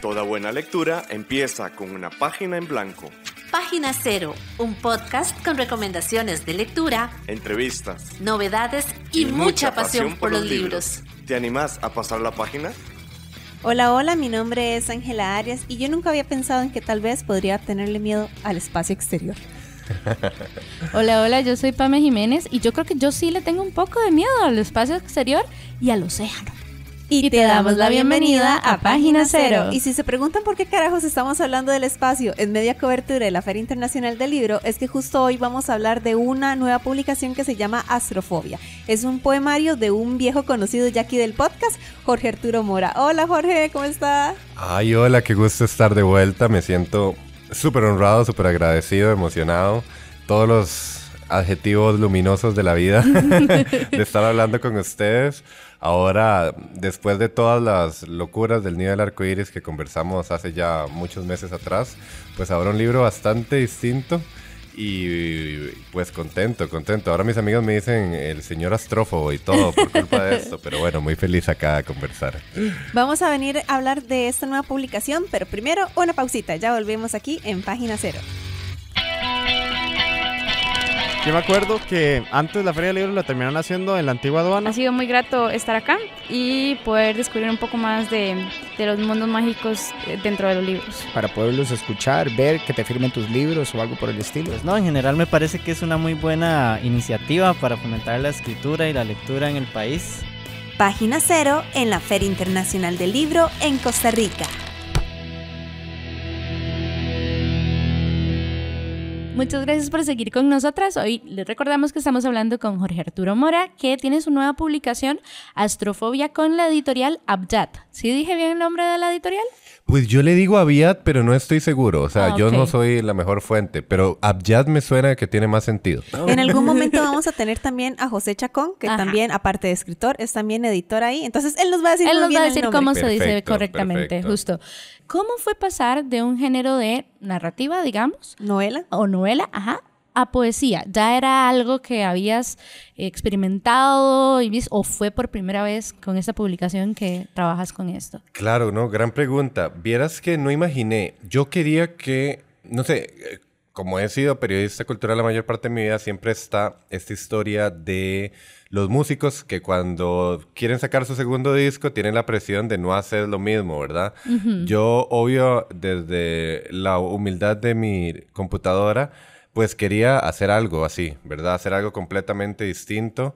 Toda buena lectura empieza con una página en blanco. Página Cero, un podcast con recomendaciones de lectura, entrevistas, novedades y mucha pasión por los libros. ¿Te animás a pasar la página? Hola, mi nombre es Ángela Arias y yo nunca había pensado en que tal vez podría tenerle miedo al espacio exterior. Hola, yo soy Pame Jiménez y yo creo que yo sí le tengo un poco de miedo al espacio exterior y al océano. Y te damos la bienvenida a Página Cero. Y si se preguntan por qué carajos estamos hablando del espacio en media cobertura de la Feria Internacional del Libro, es que justo hoy vamos a hablar de una nueva publicación que se llama Astrofobia. Es un poemario de un viejo conocido ya aquí del podcast, Jorge Arturo Mora. Hola Jorge, ¿cómo está? Ay, hola, qué gusto estar de vuelta. Me siento súper honrado, súper agradecido, emocionado. Todos los adjetivos luminosos de la vida de estar hablando con ustedes. Ahora, después de todas las locuras del Nido del Arcoíris que conversamos hace ya muchos meses atrás, pues ahora un libro bastante distinto y pues contento. Ahora mis amigos me dicen el señor astrófobo y todo por culpa de esto, pero bueno, muy feliz acá de conversar. Vamos a venir a hablar de esta nueva publicación, pero primero una pausita, ya volvemos aquí en Página Cero. Yo me acuerdo que antes la Feria del Libro la terminaron haciendo en la antigua aduana. Ha sido muy grato estar acá y poder descubrir un poco más de los mundos mágicos dentro de los libros. Para poderlos escuchar, ver que te firmen tus libros o algo por el estilo. Pues no, en general me parece que es una muy buena iniciativa para fomentar la escritura y la lectura en el país. Página Cero en la Feria Internacional del Libro en Costa Rica. Muchas gracias por seguir con nosotras. Hoy les recordamos que estamos hablando con Jorge Arturo Mora, que tiene su nueva publicación Astrofobia con la editorial Abjad. ¿Sí dije bien el nombre de la editorial? Pues yo le digo Abjad, pero no estoy seguro. O sea, yo no soy la mejor fuente, pero Abjad me suena que tiene más sentido. En algún momento vamos a tener también a José Chacón, que también, aparte de escritor, es también editor ahí. Entonces, él nos va a decir muy bien el nombre. Cómo se dice correctamente, justo. ¿Cómo fue pasar de un género de narrativa, digamos? Novela, a poesía. ¿Ya era algo que habías experimentado y visto, o fue por primera vez con esta publicación que trabajas con esto? Claro, ¿no? Gran pregunta. Vieras que no imaginé. Yo quería que, no sé, como he sido periodista cultural la mayor parte de mi vida, siempre está esta historia de los músicos que cuando quieren sacar su segundo disco tienen la presión de no hacer lo mismo, ¿verdad? Uh-huh. Yo, obvio, desde la humildad de mi computadora, pues quería hacer algo así, ¿verdad? Hacer algo completamente distinto.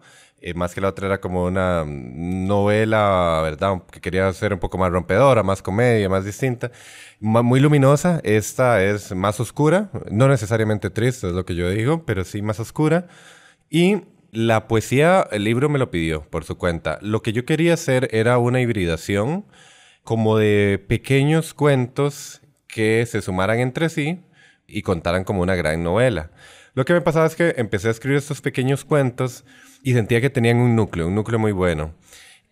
Más que la otra era como una novela, ¿verdad? Que quería ser un poco más rompedora, más comedia, más distinta. Muy luminosa. Esta es más oscura. No necesariamente triste, es lo que yo digo, pero sí más oscura. Y la poesía, el libro me lo pidió por su cuenta. Lo que yo quería hacer era una hibridación como de pequeños cuentos que se sumaran entre sí y contaran como una gran novela. Lo que me pasaba es que empecé a escribir estos pequeños cuentos y sentía que tenían un núcleo muy bueno.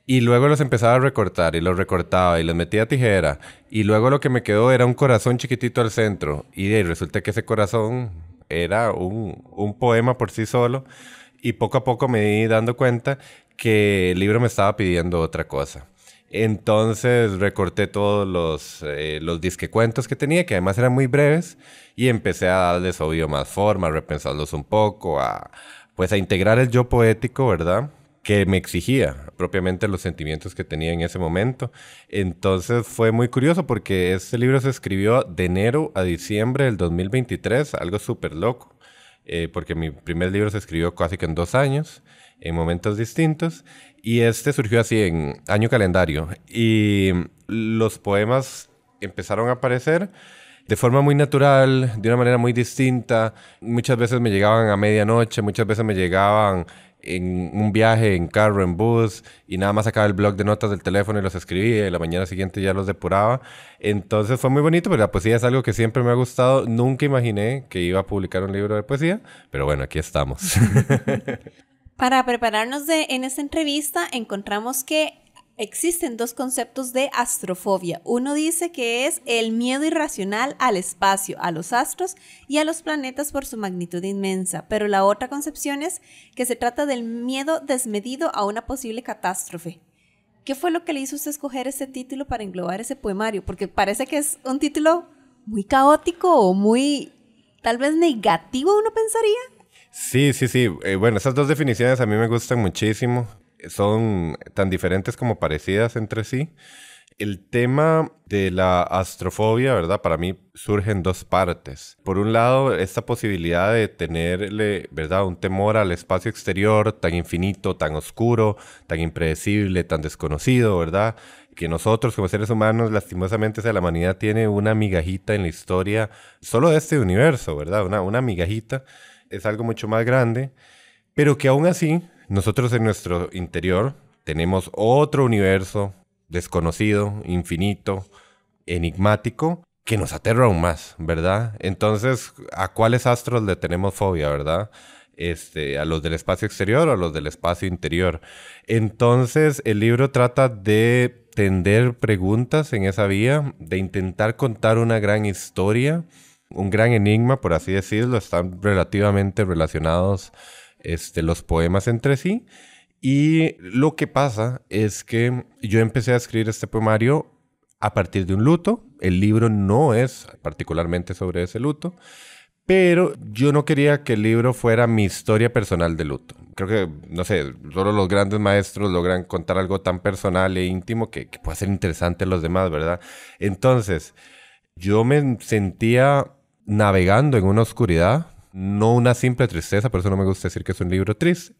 Y luego los empezaba a recortar y los recortaba y los metía a tijera. Y luego lo que me quedó era un corazón chiquitito al centro. Y de ahí resulta que ese corazón era un poema por sí solo. Y poco a poco me di dando cuenta que el libro me estaba pidiendo otra cosa. Entonces recorté todos los disquecuentos que tenía, que además eran muy breves, y empecé a darles, obvio, más forma, a repensarlos un poco, a integrar el yo poético, ¿verdad?, que me exigía propiamente los sentimientos que tenía en ese momento. Entonces fue muy curioso porque este libro se escribió de enero a diciembre del 2023, algo súper loco, porque mi primer libro se escribió casi que en 2 años, en momentos distintos, y este surgió así en año calendario. Y los poemas empezaron a aparecer de forma muy natural, de una manera muy distinta. Muchas veces me llegaban a medianoche, muchas veces me llegaban en un viaje, en carro, en bus, y nada más sacaba el blog de notas del teléfono y los escribía, y la mañana siguiente ya los depuraba. Entonces fue muy bonito, pero la poesía es algo que siempre me ha gustado. Nunca imaginé que iba a publicar un libro de poesía, pero bueno, aquí estamos. Para prepararnos en esta entrevista, encontramos que existen 2 conceptos de astrofobia. Uno dice que es el miedo irracional al espacio, a los astros y a los planetas por su magnitud inmensa, pero la otra concepción es que se trata del miedo desmedido a una posible catástrofe. ¿Qué fue lo que le hizo a usted escoger ese título para englobar ese poemario? Porque parece que es un título muy caótico o muy, tal vez negativo, uno pensaría. Sí. Bueno, esas dos definiciones a mí me gustan muchísimo. Son tan diferentes como parecidas entre sí. El tema de la astrofobia, ¿verdad? Para mí surge en dos partes. Por un lado, esta posibilidad de tenerle, ¿verdad? Un temor al espacio exterior tan infinito, tan oscuro, tan impredecible, tan desconocido, ¿verdad? Que nosotros como seres humanos, lastimosamente, la humanidad tiene una migajita en la historia solo de este universo, ¿verdad? Una migajita. Es algo mucho más grande, pero que aún así, nosotros en nuestro interior tenemos otro universo desconocido, infinito, enigmático, que nos aterra aún más, ¿verdad? Entonces, ¿a cuáles astros le tenemos fobia, verdad? ¿A los del espacio exterior o a los del espacio interior? Entonces, el libro trata de tender preguntas en esa vía, de intentar contar una gran historia, un gran enigma, por así decirlo. Están relativamente relacionados los poemas entre sí. Y lo que pasa es que yo empecé a escribir este poemario a partir de un luto. El libro no es particularmente sobre ese luto, pero yo no quería que el libro fuera mi historia personal de luto. Creo que, no sé, solo los grandes maestros logran contar algo tan personal e íntimo que pueda ser interesante a los demás, ¿verdad? Entonces, yo me sentía navegando en una oscuridad, no una simple tristeza, por eso no me gusta decir que es un libro triste.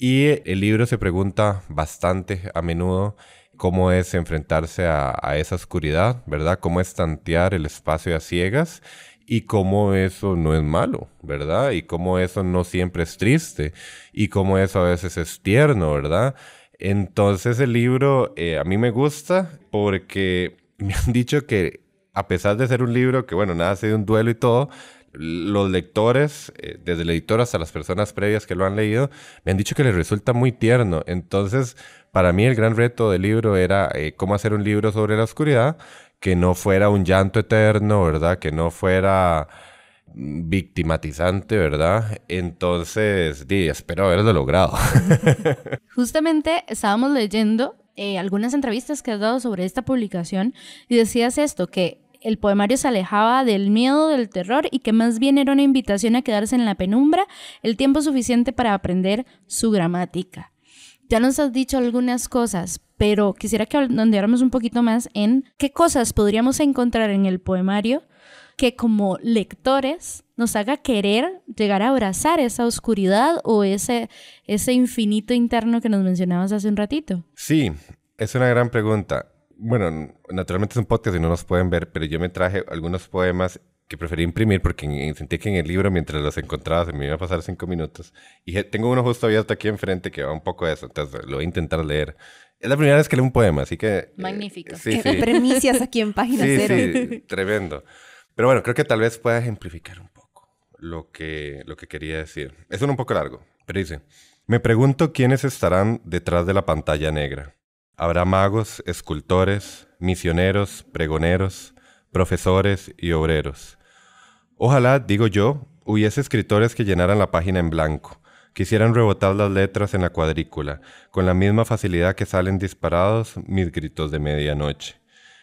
Y el libro se pregunta bastante a menudo cómo es enfrentarse a esa oscuridad, ¿verdad? Cómo es tantear el espacio a ciegas y cómo eso no es malo, ¿verdad? Y cómo eso no siempre es triste y cómo eso a veces es tierno, ¿verdad? Entonces el libro a mí me gusta porque me han dicho que a pesar de ser un libro que, bueno, nace de un duelo y todo, los lectores, desde el editor hasta las personas previas que lo han leído, me han dicho que les resulta muy tierno. Entonces, para mí el gran reto del libro era cómo hacer un libro sobre la oscuridad que no fuera un llanto eterno, ¿verdad? Que no fuera victimatizante, ¿verdad? Entonces, espero haberlo logrado. Justamente estábamos leyendo algunas entrevistas que has dado sobre esta publicación y decías esto, que el poemario se alejaba del miedo, del terror y que más bien era una invitación a quedarse en la penumbra el tiempo suficiente para aprender su gramática. Ya nos has dicho algunas cosas, pero quisiera que ahondáramos un poquito más en qué cosas podríamos encontrar en el poemario que como lectores nos haga querer llegar a abrazar esa oscuridad o ese infinito interno que nos mencionabas hace un ratito. Sí, es una gran pregunta. Bueno, naturalmente es un podcast y no nos pueden ver, pero yo me traje algunos poemas que preferí imprimir porque sentí que en el libro, mientras los encontraba, se me iba a pasar 5 minutos. Y tengo uno justo abierto aquí enfrente que va un poco de eso, entonces lo voy a intentar leer. Es la primera vez que leo un poema, así que... Magnífico. Sí. Premicias aquí en Página Cero. Sí, tremendo. Pero bueno, creo que tal vez pueda ejemplificar un poco lo que quería decir. Es un poco largo, pero dice: me pregunto quiénes estarán detrás de la pantalla negra. Habrá magos, escultores, misioneros, pregoneros, profesores y obreros. Ojalá, digo yo, hubiese escritores que llenaran la página en blanco, quisieran rebotar las letras en la cuadrícula, con la misma facilidad que salen disparados mis gritos de medianoche.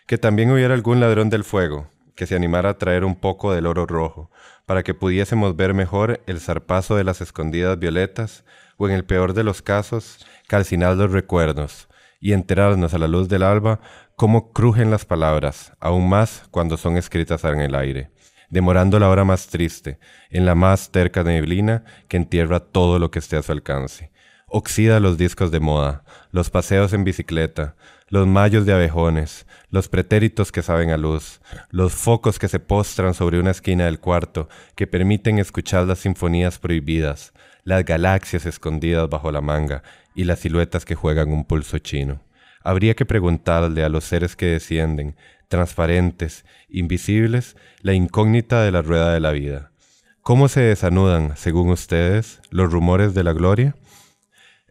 Que también hubiera algún ladrón del fuego, que se animara a traer un poco del oro rojo, para que pudiésemos ver mejor el zarpazo de las escondidas violetas, o en el peor de los casos, calcinar los recuerdos, y enterarnos a la luz del alba cómo crujen las palabras, aún más cuando son escritas en el aire, demorando la hora más triste, en la más terca neblina que entierra todo lo que esté a su alcance. Oxida los discos de moda, los paseos en bicicleta, los mayos de abejones, los pretéritos que saben a luz, los focos que se postran sobre una esquina del cuarto, que permiten escuchar las sinfonías prohibidas, las galaxias escondidas bajo la manga y las siluetas que juegan un pulso chino. Habría que preguntarle a los seres que descienden, transparentes, invisibles, la incógnita de la rueda de la vida. ¿Cómo se desanudan, según ustedes, los rumores de la gloria?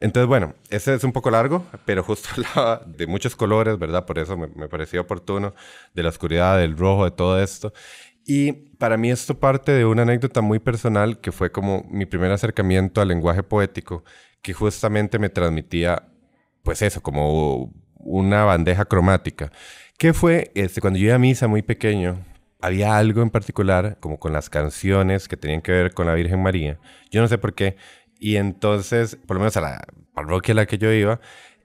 Entonces, bueno, ese es un poco largo, pero justo hablaba de muchos colores, ¿verdad? Por eso me pareció oportuno, de la oscuridad, del rojo, de todo esto. Y para mí esto parte de una anécdota muy personal que fue como mi primer acercamiento al lenguaje poético, que justamente me transmitía, pues eso, como una bandeja cromática. ¿Qué fue? Cuando yo iba a misa muy pequeño, había algo en particular, como con las canciones que tenían que ver con la Virgen María. Yo no sé por qué. Y entonces, por lo menos a la parroquia a la que yo iba,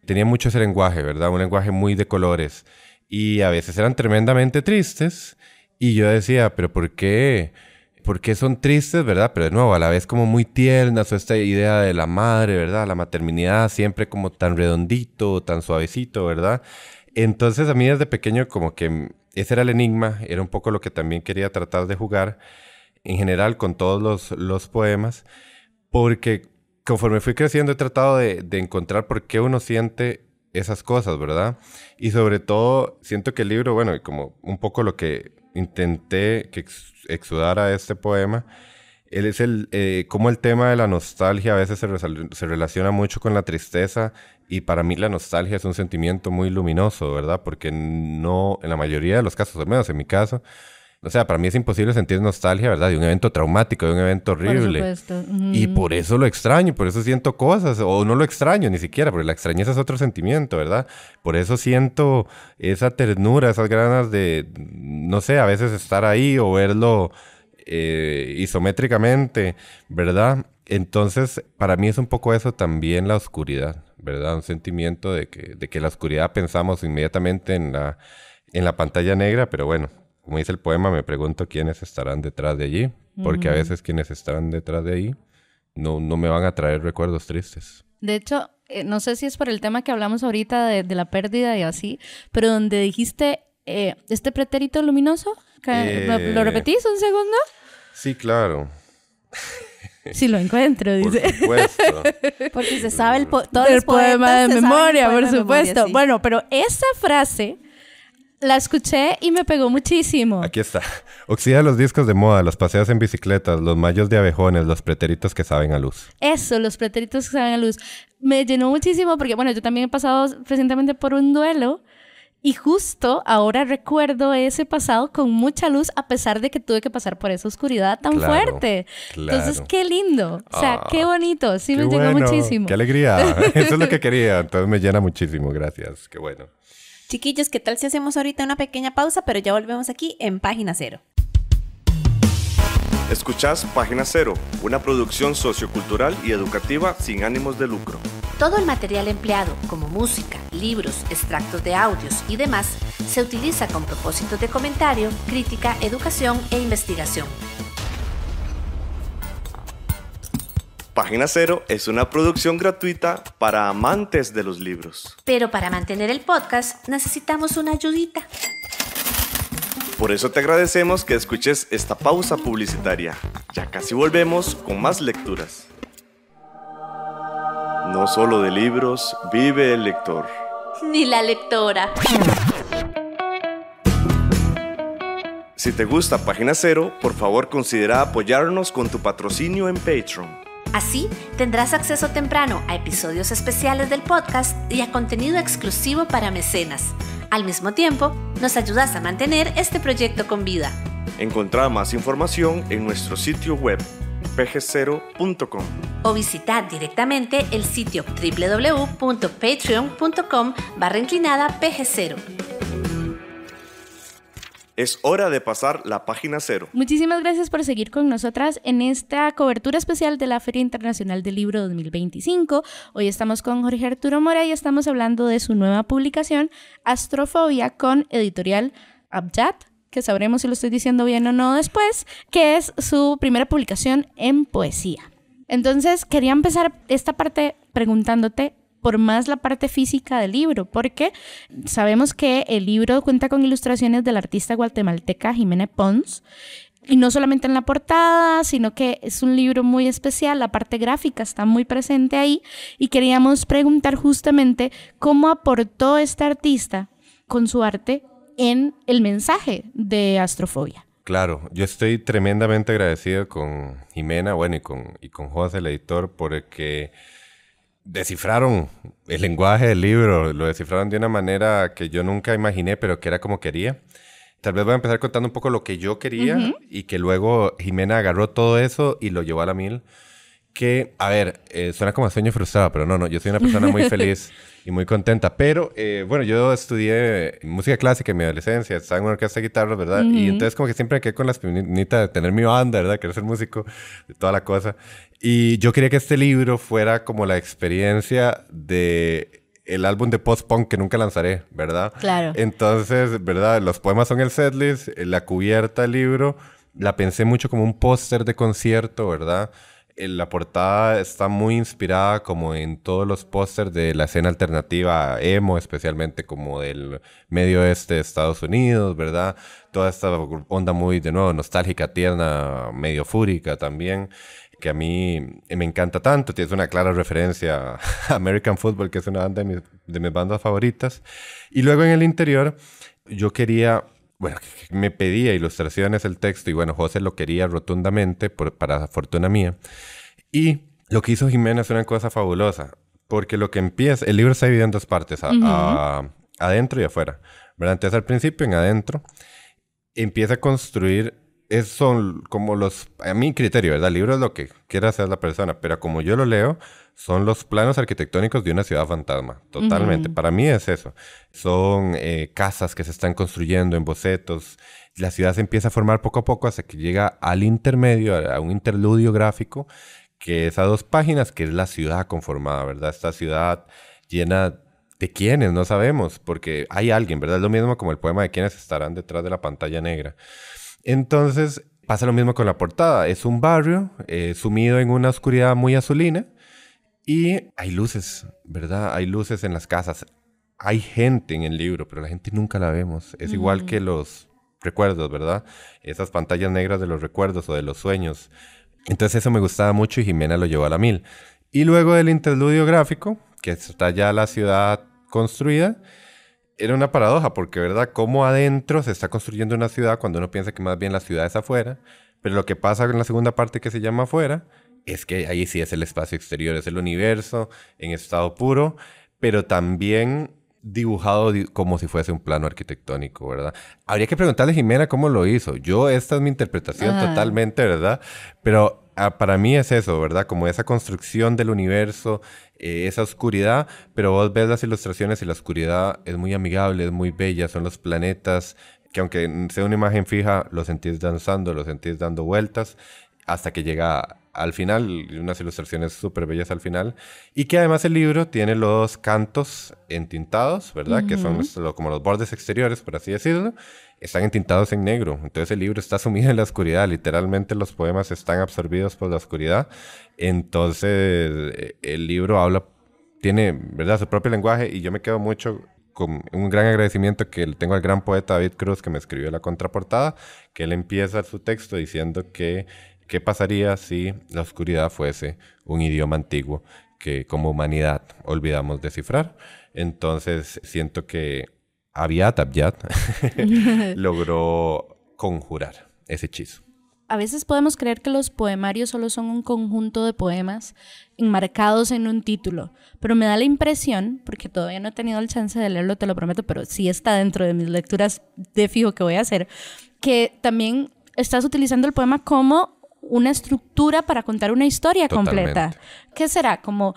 tenía mucho ese lenguaje, ¿verdad? Un lenguaje muy de colores. Y a veces eran tremendamente tristes. Y yo decía, ¿pero por qué? ¿Por qué son tristes, verdad? Pero de nuevo, a la vez como muy tiernas, o esta idea de la madre, ¿verdad? La maternidad siempre como tan redondito, tan suavecito, ¿verdad? Entonces a mí desde pequeño como que ese era el enigma, era un poco lo que también quería tratar de jugar en general con todos los poemas, porque conforme fui creciendo he tratado de encontrar por qué uno siente esas cosas, ¿verdad? Y sobre todo siento que el libro, bueno, y como un poco lo que intenté que exudara este poema, él es como el tema de la nostalgia a veces se relaciona mucho con la tristeza, y para mí la nostalgia es un sentimiento muy luminoso, ¿verdad? Porque no, en la mayoría de los casos, al menos en mi caso, o sea, para mí es imposible sentir nostalgia, ¿verdad? De un evento traumático, de un evento horrible. Por supuesto. Y por eso lo extraño, por eso siento cosas, o no lo extraño ni siquiera, porque la extrañeza es otro sentimiento, ¿verdad? Por eso siento esa ternura, esas ganas de, no sé, a veces estar ahí o verlo isométricamente, ¿verdad? Entonces, para mí es un poco eso también la oscuridad, ¿verdad? Un sentimiento de que la oscuridad pensamos inmediatamente en la pantalla negra, pero bueno, como dice el poema, me pregunto quiénes estarán detrás de allí, porque a veces quienes estarán detrás de ahí no me van a traer recuerdos tristes. De hecho, no sé si es por el tema que hablamos ahorita de la pérdida y así, pero donde dijiste este pretérito luminoso, ¿lo repetís un segundo? Sí, claro. Si lo encuentro, dice. Por supuesto. Porque se sabe todo el poema de memoria, por supuesto. Memoria, sí. Bueno, pero esa frase la escuché y me pegó muchísimo. Aquí está. Oxida los discos de moda, los paseos en bicicletas, los mayos de abejones, los pretéritos que saben a luz. Eso, los pretéritos que saben a luz. Me llenó muchísimo porque, bueno, yo también he pasado recientemente por un duelo y justo ahora recuerdo ese pasado con mucha luz a pesar de que tuve que pasar por esa oscuridad tan fuerte. Claro. Entonces, qué lindo. O sea, qué bonito. Sí, me llegó muchísimo. Qué alegría. Eso es lo que quería. Entonces me llena muchísimo. Gracias. Qué bueno. Chiquillos, ¿qué tal si hacemos ahorita una pequeña pausa, pero ya volvemos aquí en Página Cero? Escuchás Página Cero, una producción sociocultural y educativa sin ánimos de lucro. Todo el material empleado, como música, libros, extractos de audios y demás, se utiliza con propósitos de comentario, crítica, educación e investigación. Página Cero es una producción gratuita para amantes de los libros. Pero para mantener el podcast necesitamos una ayudita. Por eso te agradecemos que escuches esta pausa publicitaria. Ya casi volvemos con más lecturas. No solo de libros vive el lector. Ni la lectora. Si te gusta Página Cero, por favor considera apoyarnos con tu patrocinio en Patreon. Así tendrás acceso temprano a episodios especiales del podcast y a contenido exclusivo para mecenas. Al mismo tiempo, nos ayudas a mantener este proyecto con vida. Encontrá más información en nuestro sitio web pg0.com o visitar directamente el sitio www.patreon.com/pg0. Es hora de pasar la Página Cero. Muchísimas gracias por seguir con nosotras en esta cobertura especial de la Feria Internacional del Libro 2025. Hoy estamos con Jorge Arturo Mora y estamos hablando de su nueva publicación, Astrofobia, con editorial Abjad, que sabremos si lo estoy diciendo bien o no después, que es su primera publicación en poesía. Entonces, quería empezar esta parte preguntándote por más la parte física del libro, porque sabemos que el libro cuenta con ilustraciones de la artista guatemalteca Jimena Pons, y no solamente en la portada, sino que es un libro muy especial, la parte gráfica está muy presente ahí, y queríamos preguntar justamente cómo aportó esta artista con su arte en el mensaje de Astrofobia. Claro, yo estoy tremendamente agradecido con Jimena, bueno, y con José, el editor, porque descifraron el lenguaje del libro, lo descifraron de una manera que yo nunca imaginé, pero que era como quería. Tal vez voy a empezar contando un poco lo que yo quería y que luego Jimena agarró todo eso y lo llevó a la mil. que, a ver, suena como a sueño frustrado, pero no, yo soy una persona muy feliz y muy contenta. Pero, bueno, yo estudié música clásica en mi adolescencia, estaba en una orquesta de guitarra, ¿verdad? Y entonces como que siempre me quedé con la espinita de tener mi banda, ¿verdad? Querer ser músico, de toda la cosa. Y yo quería que este libro fuera como la experiencia de el álbum de post-punk que nunca lanzaré, ¿verdad? Claro. Entonces, ¿verdad? Los poemas son el setlist, la cubierta del libro, la pensé mucho como un póster de concierto, ¿verdad? La portada está muy inspirada como en todos los pósters de la escena alternativa emo, especialmente como del medio oeste de Estados Unidos, ¿verdad? Toda esta onda muy, de nuevo, nostálgica, tierna, medio fúrica también, que a mí me encanta tanto. Tienes una clara referencia a American Football, que es una banda de mis bandas favoritas. Y luego en el interior yo quería... Bueno, me pedía ilustraciones el texto y bueno, José lo quería rotundamente para fortuna mía. Y lo que hizo Jimena es una cosa fabulosa, porque lo que empieza, el libro está dividido en dos partes, adentro y afuera, ¿verdad? Entonces al principio en adentro empieza a construir, son como a mi criterio, ¿verdad? El libro es lo que quiera hacer la persona, pero como yo lo leo, son los planos arquitectónicos de una ciudad fantasma, totalmente. Para mí es eso. Son casas que se están construyendo en bocetos. La ciudad se empieza a formar poco a poco hasta que llega al intermedio, a un interludio gráfico, que es a 2 páginas, que es la ciudad conformada, ¿verdad? Esta ciudad llena de quiénes, no sabemos, porque hay alguien, ¿verdad? Es lo mismo como el poema de quienes estarán detrás de la pantalla negra. Entonces, pasa lo mismo con la portada. Es un barrio sumido en una oscuridad muy azulina. Y hay luces, ¿verdad? Hay luces en las casas. Hay gente en el libro, pero la gente nunca la vemos. Es igual que los recuerdos, ¿verdad? Esas pantallas negras de los recuerdos o de los sueños. Entonces eso me gustaba mucho y Jimena lo llevó a la 1000. Y luego del interludio gráfico, que está ya la ciudad construida, era una paradoja porque, ¿verdad? Cómo adentro se está construyendo una ciudad cuando uno piensa que más bien la ciudad es afuera. Pero lo que pasa en la segunda parte que se llama afuera es que ahí sí es el espacio exterior, es el universo en estado puro, pero también dibujado como si fuese un plano arquitectónico, ¿verdad? Habría que preguntarle a Jimena cómo lo hizo. Esta es mi interpretación totalmente, ¿verdad? Pero para mí es eso, ¿verdad? Como esa construcción del universo, esa oscuridad, pero vos ves las ilustraciones y la oscuridad es muy amigable, es muy bella, son los planetas, que aunque sea una imagen fija, lo sentís danzando, lo sentís dando vueltas, hasta que llega al final, unas ilustraciones súper bellas al final, y que además el libro tiene los cantos entintados, ¿verdad? Que son como los bordes exteriores, por así decirlo, están entintados en negro. Entonces el libro está sumido en la oscuridad, literalmente los poemas están absorbidos por la oscuridad. Entonces el libro tiene, ¿verdad?, su propio lenguaje, y yo me quedo mucho con un gran agradecimiento que le tengo al gran poeta David Cruz, que me escribió la contraportada, que él empieza su texto diciendo que ¿qué pasaría si la oscuridad fuese un idioma antiguo que como humanidad olvidamos descifrar? Entonces siento que Abiat logró conjurar ese hechizo. A veces podemos creer que los poemarios solo son un conjunto de poemas enmarcados en un título, pero me da la impresión, porque todavía no he tenido el chance de leerlo, te lo prometo, pero sí está dentro de mis lecturas de fijo que voy a hacer, que también estás utilizando el poema como una estructura para contar una historia completa. ¿Qué será? Como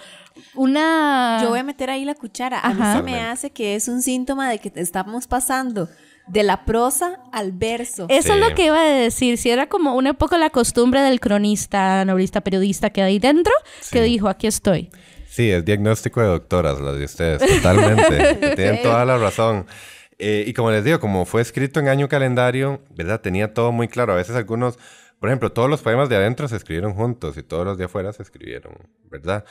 una... Yo voy a meter ahí la cuchara. A mí se me hace que es un síntoma de que estamos pasando de la prosa al verso. Eso es lo que iba a decir. Si era como un poco la costumbre del cronista, novelista, periodista que hay dentro, que dijo, aquí estoy. Sí, es diagnóstico de doctoras, lo de ustedes, totalmente. Tienen toda la razón. Y como les digo, como fue escrito en año calendario, ¿verdad? Tenía todo muy claro. A veces algunos... Por ejemplo, todos los poemas de adentro se escribieron juntos y todos los de afuera se escribieron, ¿verdad?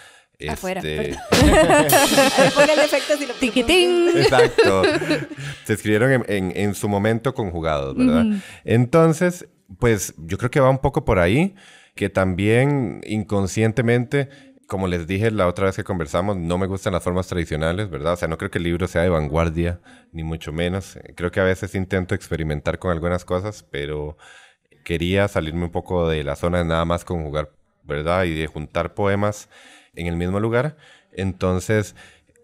Afuera. Ponle el efecto si lo Tiquitín. Exacto. Se escribieron en su momento conjugados, ¿verdad? Entonces, pues yo creo que va un poco por ahí, que también inconscientemente, como les dije la otra vez que conversamos, no me gustan las formas tradicionales, ¿verdad? O sea, no creo que el libro sea de vanguardia, ni mucho menos. Creo que a veces intento experimentar con algunas cosas, pero... quería salirme un poco de la zona de nada más conjugar, ¿verdad? Y de juntar poemas en el mismo lugar. Entonces,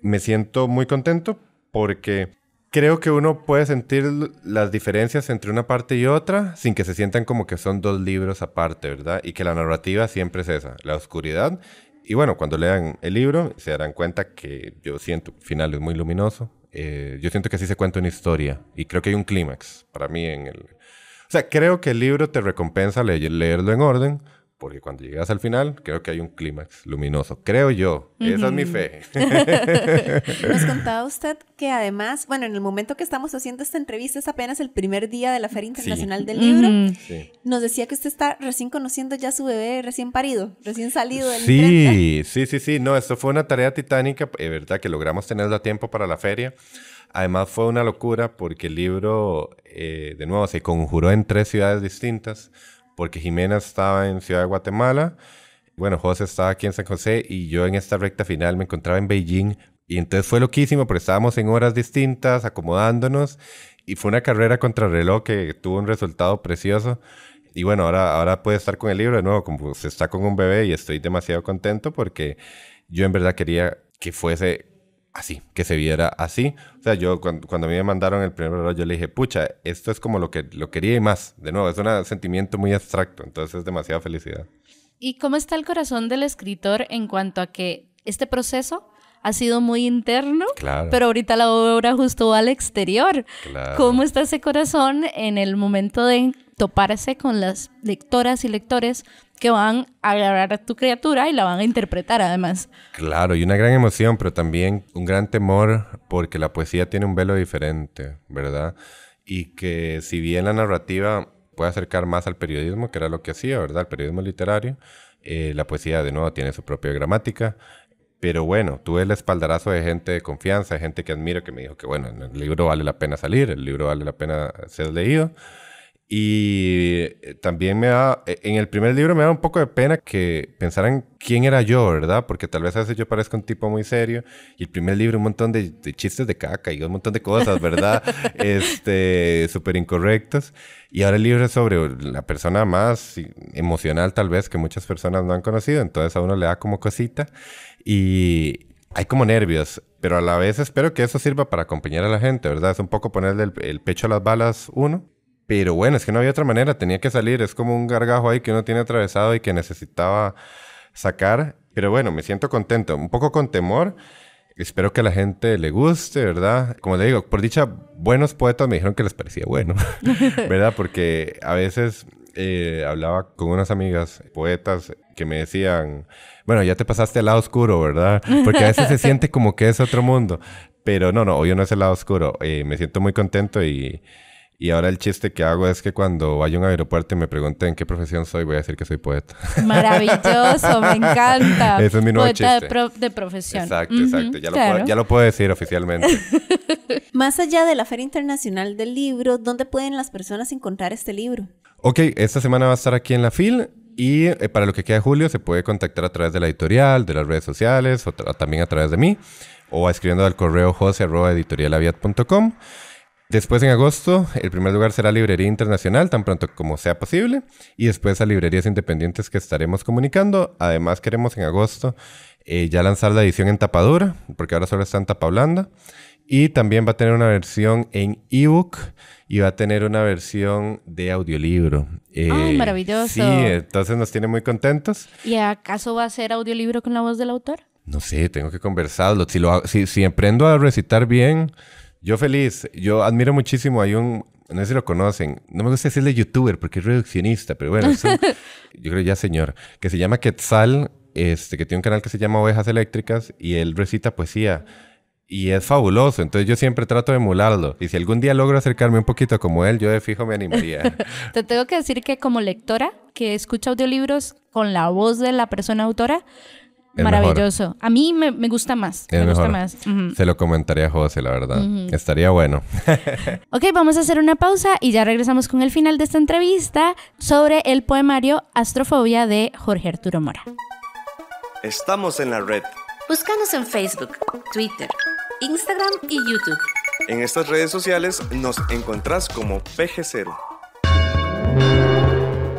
me siento muy contento porque creo que uno puede sentir las diferencias entre una parte y otra sin que se sientan como que son dos libros aparte, ¿verdad? Y que la narrativa siempre es esa, la oscuridad. Y bueno, cuando lean el libro se darán cuenta que yo siento que el final es muy luminoso. Yo siento que así se cuenta una historia y creo que hay un clímax para mí en el... O sea, creo que el libro te recompensa leerlo en orden, porque cuando llegas al final, creo que hay un clímax luminoso. Creo yo. Esa es mi fe. Nos contaba usted que además, bueno, en el momento que estamos haciendo esta entrevista es apenas el primer día de la Feria Internacional del Libro. Sí. Nos decía que usted está recién conociendo ya a su bebé, recién parido, recién salido del imprenta. Sí. No, esto fue una tarea titánica, verdad, que logramos tenerlo a tiempo para la feria. Además fue una locura porque el libro, de nuevo, se conjuró en 3 ciudades distintas, porque Jimena estaba en Ciudad de Guatemala, bueno, José estaba aquí en San José y yo en esta recta final me encontraba en Beijing. Y entonces fue loquísimo porque estábamos en horas distintas, acomodándonos, y fue una carrera contrarreloj que tuvo un resultado precioso. Y bueno, ahora puede estar con el libro de nuevo, como se está con un bebé, y estoy demasiado contento porque yo en verdad quería que fuese así, que se viera así. O sea, yo cuando a mí me mandaron el primer reloj, yo le dije, pucha, esto es como lo quería y más. De nuevo, es un sentimiento muy abstracto, entonces es demasiada felicidad. ¿Y cómo está el corazón del escritor en cuanto a que este proceso ha sido muy interno, claro, pero ahorita la obra justo va al exterior? Claro. ¿Cómo está ese corazón en el momento de toparse con las lectoras y lectores que van a agarrar a tu criatura y la van a interpretar además? Claro, y una gran emoción, pero también un gran temor porque la poesía tiene un velo diferente, ¿verdad? Y que si bien la narrativa puede acercar más al periodismo, que era lo que hacía, ¿verdad? El periodismo literario, la poesía de nuevo tiene su propia gramática. Pero bueno, tuve el espaldarazo de gente de confianza, de gente que admiro, que me dijo que bueno, el libro vale la pena salir, el libro vale la pena ser leído. Y también en el primer libro me da un poco de pena que pensaran quién era yo, ¿verdad? Porque tal vez a veces yo parezco un tipo muy serio. Y el primer libro un montón de chistes de caca y un montón de cosas, ¿verdad? Súper incorrectos. Y ahora el libro es sobre la persona más emocional tal vez que muchas personas no han conocido. Entonces a uno le da como cosita. Y hay como nervios, pero a la vez espero que eso sirva para acompañar a la gente, ¿verdad? Es un poco ponerle el pecho a las balas uno. Pero bueno, es que no había otra manera, tenía que salir. Es como un gargajo ahí que uno tiene atravesado y que necesitaba sacar. Pero bueno, me siento contento, un poco con temor. Espero que a la gente le guste, ¿verdad? Como le digo, por dicha, buenos poetas me dijeron que les parecía bueno, ¿verdad? Porque a veces hablaba con unas amigas poetas que me decían, bueno, ya te pasaste al lado oscuro, ¿verdad? Porque a veces se siente como que es otro mundo. Pero no, hoy no es el lado oscuro. Me siento muy contento y ahora el chiste que hago es que cuando vaya a un aeropuerto y me pregunten qué profesión soy, voy a decir que soy poeta. Maravilloso, me encanta. Ese es mi nuevo chiste. Poeta de profesión. Exacto. Ya lo puedo decir oficialmente. Más allá de la Feria Internacional del Libro, ¿dónde pueden las personas encontrar este libro? Ok, esta semana va a estar aquí en la FIL. Y para lo que queda de julio se puede contactar a través de la editorial, de las redes sociales, o también a través de mí, o escribiendo al correo jose@editorialaviat.com. Después en agosto, el primer lugar será Librería Internacional, tan pronto como sea posible. Y después a librerías independientes que estaremos comunicando. Además queremos en agosto ya lanzar la edición en tapadura, porque ahora solo está en tapa blanda. Y también va a tener una versión en ebook y va a tener una versión de audiolibro. ¡Ay, maravilloso! Sí, entonces nos tiene muy contentos. ¿Y acaso va a ser audiolibro con la voz del autor? No sé, tengo que conversarlo. Si aprendo a recitar bien, yo feliz. Yo admiro muchísimo. No sé si lo conocen. No me gusta decirle youtuber porque es reduccionista, pero bueno, yo creo ya señor, que se llama Quetzal, que tiene un canal que se llama Ovejas Eléctricas y él recita poesía. Y es fabuloso, entonces yo siempre trato de emularlo. Y si algún día logro acercarme un poquito como él, yo de fijo me animaría. Te tengo que decir que como lectora que escucha audiolibros con la voz de la persona autora, es maravilloso. Mejor. A mí me gusta más. Es me mejor. Gusta más. Uh-huh. Se lo comentaría a José, la verdad. Estaría bueno. Ok, vamos a hacer una pausa y ya regresamos con el final de esta entrevista sobre el poemario Astrofobia de Jorge Arturo Mora. Estamos en la red. Búscanos en Facebook, Twitter, Instagram y YouTube. En estas redes sociales nos encontrás como PG0.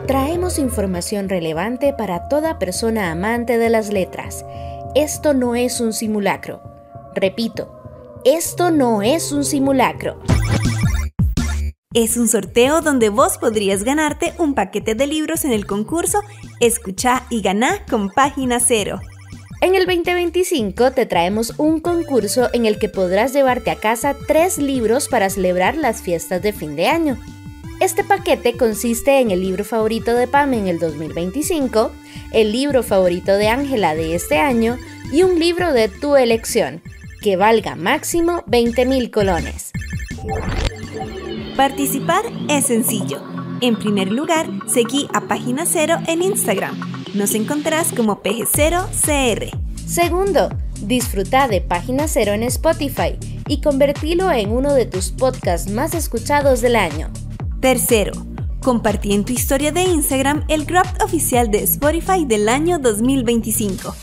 Traemos información relevante para toda persona amante de las letras. Esto no es un simulacro. Repito, Esto no es un simulacro. Es un sorteo donde vos podrías ganarte un paquete de libros en el concurso Escuchá y Ganá con Página Cero. En el 2025 te traemos un concurso en el que podrás llevarte a casa 3 libros para celebrar las fiestas de fin de año. Este paquete consiste en el libro favorito de Pam en el 2025, el libro favorito de Ángela de este año y un libro de tu elección, que valga máximo 20.000 colones. Participar es sencillo. En primer lugar, seguí a Página Cero en Instagram. Nos encontrarás como PG0CR. Segundo, disfruta de Página Cero en Spotify y convertilo en uno de tus podcasts más escuchados del año. Tercero, compartí en tu historia de Instagram el Wrapped oficial de Spotify del año 2025.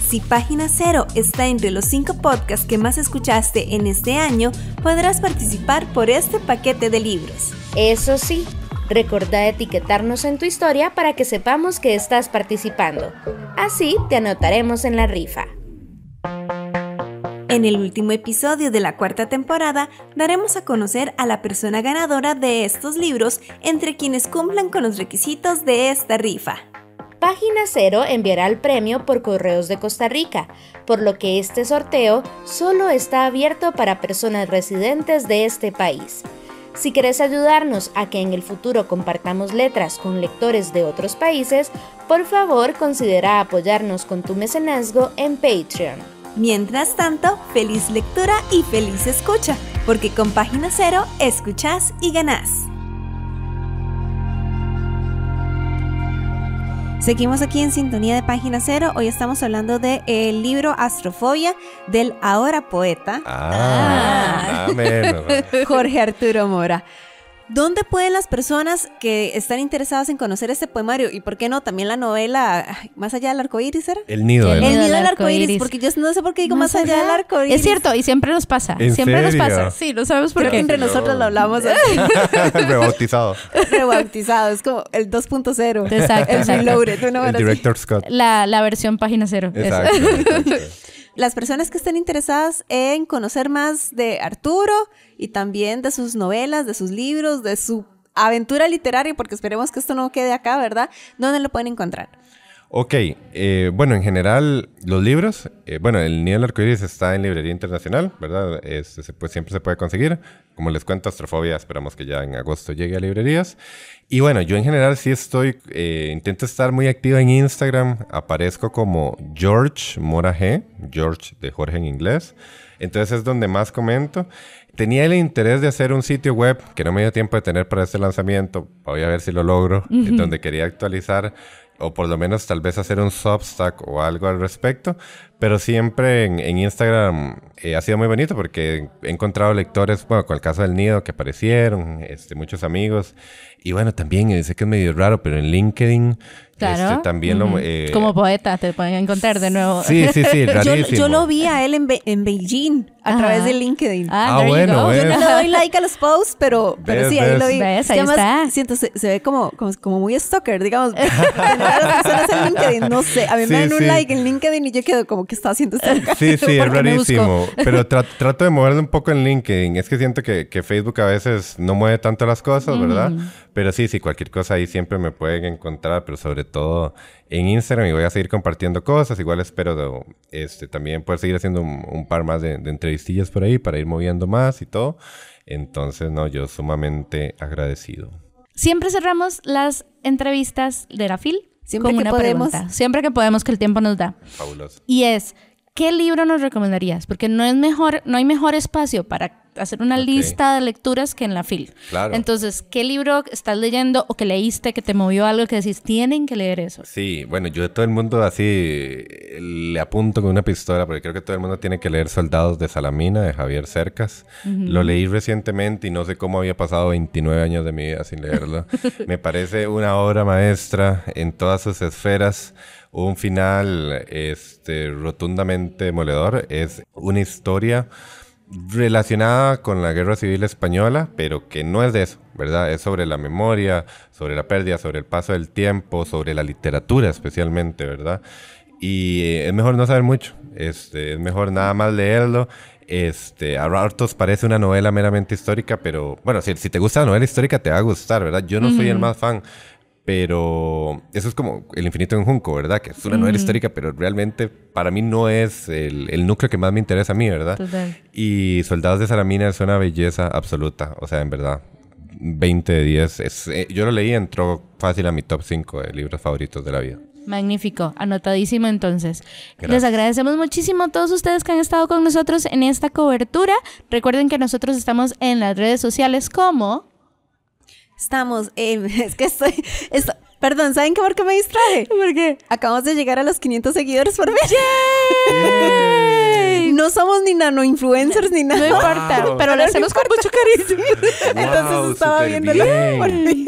Si Página Cero está entre los 5 podcasts que más escuchaste en este año, podrás participar por este paquete de libros. Eso sí, recordá etiquetarnos en tu historia para que sepamos que estás participando. Así te anotaremos en la rifa. En el último episodio de la 4ª temporada, daremos a conocer a la persona ganadora de estos libros entre quienes cumplan con los requisitos de esta rifa. Página Cero enviará el premio por correos de Costa Rica, por lo que este sorteo solo está abierto para personas residentes de este país. Si quieres ayudarnos a que en el futuro compartamos letras con lectores de otros países, por favor considera apoyarnos con tu mecenazgo en Patreon. Mientras tanto, feliz lectura y feliz escucha, porque con Página Cero escuchás y ganás. Seguimos aquí en sintonía de Página Cero. Hoy estamos hablando del libro Astrofobia del ahora poeta Nada menos. Jorge Arturo Mora. ¿Dónde pueden las personas que están interesadas en conocer este poemario y por qué no también la novela Más allá del arcoíris era? El nido El del nido del arcoíris, porque yo no sé por qué digo más allá del arcoíris. Es cierto, y siempre nos pasa. ¿En Siempre nos serio? pasa. Sí, lo sabemos por Creo que qué. entre nosotros lo hablamos así. Rebautizado. Rebautizado, es como el 2.0. Exacto, El exacto. reloaded, una El hora así. director Scott. La versión Página Cero. Exacto. exacto. Las personas que estén interesadas en conocer más de Arturo y también de sus novelas, de sus libros, de su aventura literaria, porque esperemos que esto no quede acá, ¿verdad? ¿Dónde lo pueden encontrar? Ok, bueno, en general, los libros, bueno, El Nido del Arcoíris está en Librería Internacional, ¿verdad? Siempre se puede conseguir. Como les cuento, Astrofobia, esperamos que ya en agosto llegue a librerías. Y bueno, yo en general sí intento estar muy activo en Instagram, aparezco como George Mora G, George de Jorge en inglés. Entonces es donde más comento. Tenía el interés de hacer un sitio web que no me dio tiempo de tener para este lanzamiento. Voy a ver si lo logro. Donde quería actualizar o por lo menos tal vez hacer un Substack o algo al respecto. Pero siempre en Instagram ha sido muy bonito porque he encontrado lectores, bueno, con el caso del Nido que aparecieron, muchos amigos. Y bueno, también sé que es medio raro, pero en LinkedIn... Claro. También como poeta te pueden encontrar de nuevo. Sí, rarísimo. Yo lo vi a él en Beijing a través de LinkedIn. Bueno. Yo no le doy like a los posts, pero sí, ahí lo vi. ¿Ves? Ahí está. Siento, se ve como muy stalker, digamos. Tener a las personas en LinkedIn, no sé. A mí me dan un like en LinkedIn y yo quedo como que está haciendo esto acá. Sí, es rarísimo. Pero trato de moverlo un poco en LinkedIn. Es que siento que Facebook a veces no mueve tanto las cosas, ¿verdad? Pero sí, cualquier cosa ahí siempre me pueden encontrar, pero sobre todo en Instagram, y voy a seguir compartiendo cosas. Igual espero también poder seguir haciendo un par más de entrevistillas por ahí para ir moviendo más y todo. Entonces, yo sumamente agradecido. Siempre cerramos las entrevistas de la FIL Siempre con que una podemos. pregunta. Siempre que podemos, que el tiempo nos da. Fabuloso. Y es, ¿qué libro nos recomendarías? Porque no hay mejor espacio para hacer una lista de lecturas que en la FIL. Claro. Entonces, ¿qué libro estás leyendo o que leíste que te movió algo que decís, tienen que leer eso? Sí, bueno, yo de todo el mundo así le apunto con una pistola porque creo que todo el mundo tiene que leer Soldados de Salamina de Javier Cercas. Lo leí recientemente y no sé cómo había pasado 29 años de mi vida sin leerlo. Me parece una obra maestra en todas sus esferas. Un final rotundamente demoledor. Es una historia relacionada con la Guerra Civil Española, pero que no es de eso, ¿verdad? Es sobre la memoria, sobre la pérdida, sobre el paso del tiempo, sobre la literatura especialmente, ¿verdad? Y es mejor no saber mucho, es mejor nada más leerlo. A ratos parece una novela meramente histórica, pero bueno, si te gusta la novela histórica te va a gustar, ¿verdad? Yo no soy el más fan, pero eso es como El infinito en Junco, ¿verdad? Que es una novela histórica, pero realmente para mí no es el núcleo que más me interesa a mí, ¿verdad? Total. Y Soldados de Salamina es una belleza absoluta, o sea, en verdad, 20 de 10. Yo lo leí y entró fácil a mi top 5 de libros favoritos de la vida. Magnífico, anotadísimo entonces. Gracias. Les agradecemos muchísimo a todos ustedes que han estado con nosotros en esta cobertura. Recuerden que nosotros estamos en las redes sociales como... Estamos es que perdón, ¿saben por qué me distraje? ¿Por qué? Acabamos de llegar a los 500 seguidores por mes. No somos ni nano-influencers ni nada. No importa, pero lo hacemos con mucho cariño. Entonces estaba viéndolo por mí.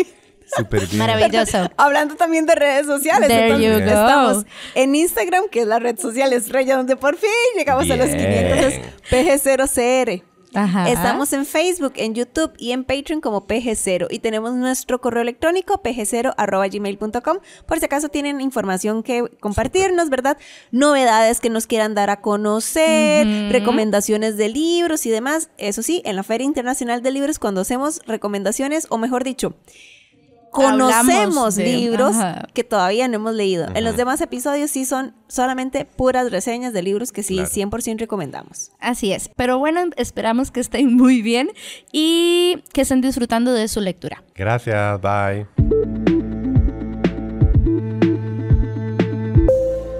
Súper bien. Maravilloso. Hablando también de redes sociales. There Entonces, you go. estamos en Instagram, que es la red social estrella donde por fin llegamos a los 500. Es PG0CR. Ajá. Estamos en Facebook, en YouTube y en Patreon como PG0. Y tenemos nuestro correo electrónico pg0@gmail.com por si acaso tienen información que compartirnos, ¿verdad? Novedades que nos quieran dar a conocer, recomendaciones de libros y demás. Eso sí, en la Feria Internacional de Libros, cuando hacemos recomendaciones, o mejor dicho, conocemos libros que todavía no hemos leído. En los demás episodios sí son solamente puras reseñas de libros que sí, Claro. 100% recomendamos. Así es. Pero bueno, esperamos que estén muy bien y que estén disfrutando de su lectura. Gracias, bye.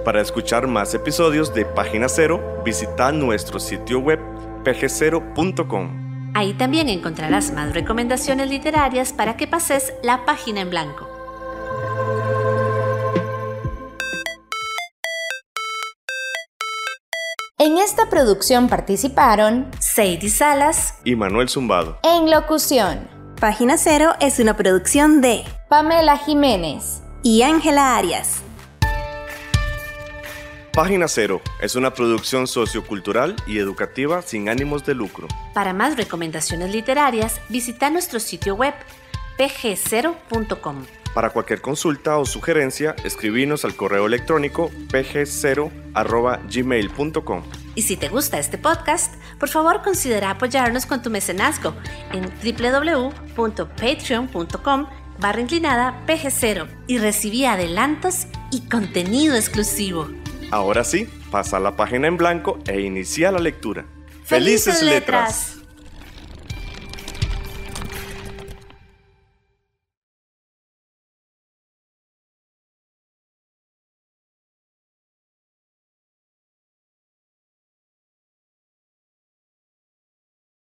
Para escuchar más episodios de Página Cero, visita nuestro sitio web pg0.com. Ahí también encontrarás más recomendaciones literarias para que pases la página en blanco. En esta producción participaron Sadie Salas Y Manuel Zumbado. en locución, Página Cero es una producción de Pamela Jiménez. y Ángela Arias. Página Cero es una producción sociocultural y educativa sin ánimos de lucro. Para más recomendaciones literarias, visita nuestro sitio web pg0.com. Para cualquier consulta o sugerencia, escribinos al correo electrónico pg0@gmail.com. Y si te gusta este podcast, por favor considera apoyarnos con tu mecenazgo en www.patreon.com/pg0 y recibí adelantos y contenido exclusivo. Ahora sí, pasa la página en blanco e inicia la lectura. ¡Felices letras!